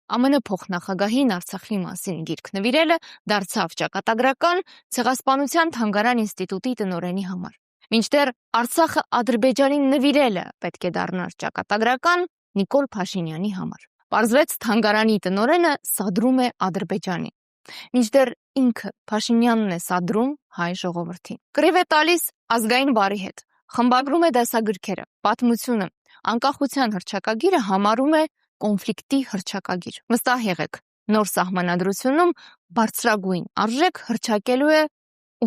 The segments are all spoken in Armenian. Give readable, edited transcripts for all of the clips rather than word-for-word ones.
ԱՄՆ փոխնախագահին Արցախի մասին գիրք նվիրելը դարձավ ճակատագրական Ցեղասպանության թանգարան ինստիտուտի տնօրենի համար։ Մինչդեռ Արցախը Ադրբեջանին նվիրելը պետք է դառնար ճակատագրական Նիկոլ Փաշինյանի համար։ Պարզվեց թանգարանի տնօրենը սադրում է Ադրբեջանին։ Մինչդեռ ինքը Փաշինյանն է սադրում հայ ժողովրդին։ Կռիվ է տալիս ազգային բարի հետ, խմբագրում է դասագրքերը, պատմությունը, անկախության հռչակագիրը համարում է կոնֆլիկտի հռչակագիր։ Վստահ եղեք, նոր սահմանադրությունում բարձրագույն արժեք հռչակելու է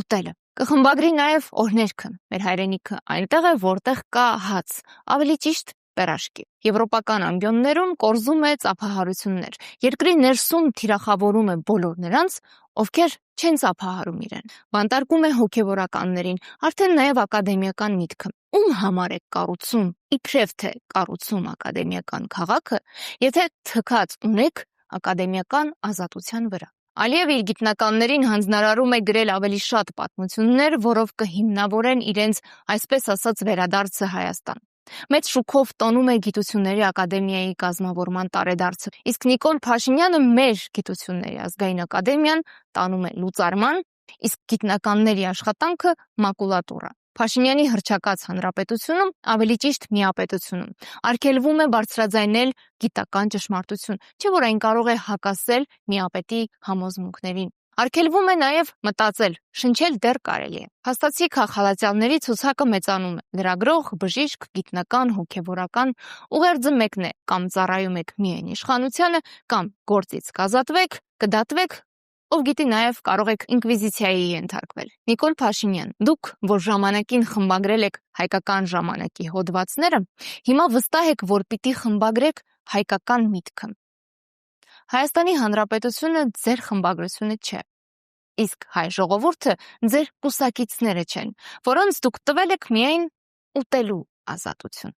ուտելը։ Կխմբագրի նաև օրհներգը, մեր հայրենիքը այնտեղ է, որտեղ կա հաց, ավելի ճիշտ պերաշկի։ Եվրոպական ամբիոններում կորզում է ծափահարություններ, երկրի ներսում թիրախավորում է բոլոր նրանց, ովքեր չեն ծափահարում իրեն, բանտարկում է հոգևորականներին, արդեն նաև ակադեմիական միտքը։ Ում համար է կառուցում, իբրև թե կառուցում ակադեմիական քաղաքը, եթե թքած ունեք ակադեմիական ազատության վրա։ Ալիևը իր գիտնականներին հանձնարարում է գրել ավելի շատ պատմություններ, որով կհիմնավորեն իրենց, այսպես ասած, վերադարձը Հայաստան։ Մեծ շուքով տոնում է Գիտությունների ակադեմիայի կազմավորման տարեդարձը, իսկ Նիկոլ Փաշինյանը մեր Գիտությունների ազգային ակադեմիան տանում է լուծարման, իսկ գիտնականների աշխատանքը մակուլատուրա։ Փաշինյանի հռչակած հանրապետությունում, ավելի ճիշտ միապետությունում, արգելվում է բարձրաձայնել գիտական ճշմարտություն, չէ՞ որ այն կարող է հակասել միապետի համոզմունքներին։ Արգելվում է նաև մտածել, շնչել դեռ կարելի է։ Փաստացի քաղաքացիների ցուցակը մեծանում է։ Լրագրող, բժիշկ, գիտնական, հոգևորական, ուղերձը մեկն է, կամ ծառայում եք միայն իշխանությանը, կամ գործից կազատվեք, կդատվեք, ով գիտի նաև կարող եք ինկվիզիցիայի ենթարկվել։ Նիկոլ Փաշինյան, դուք, որ ժամանակին խմբագրել եք հայկական ժամանակի հոդվածները, հիմա վստահ եք, որ պիտի խմբագրեք հայկական միտքը։ Հայաստանի Հանրապետությունը ձեր խմբագրությունը չէ, իսկ հայ ժողովուրդը ձեր կուսակիցները չեն, որոնց դուք տվել եք միայն ուտելու ազատություն։